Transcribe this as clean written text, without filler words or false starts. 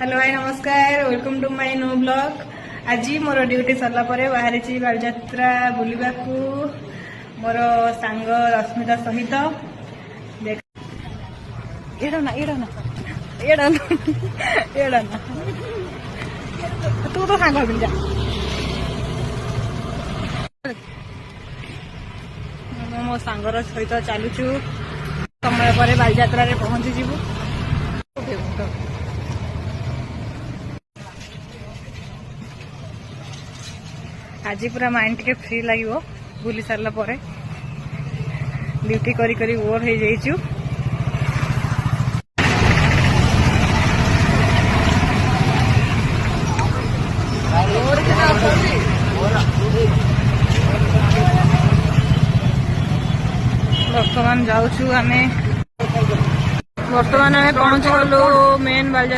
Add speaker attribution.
Speaker 1: Hello भाई नमस्कार welcome to my new blog. आज मोर ड्यूटी सरला परे बाहरी बालजात्रा बुलवा मोर सांग रश्मिता सहित एड़ना एड़ना एड़ना एड़ना तू तो सांग हबी जा मो सांगर सहित चलुचु समय पर बालजात्रा रे पहुंची जीवु। आज पूरा माइंड टे फ्री लगे बुली सारा पर ड्यूटी करी करी ओवर हो जाइचु। बर्तमान जाऊँ आमे बर्तमान आमे पहुंच गलु मेन बालजात्रा।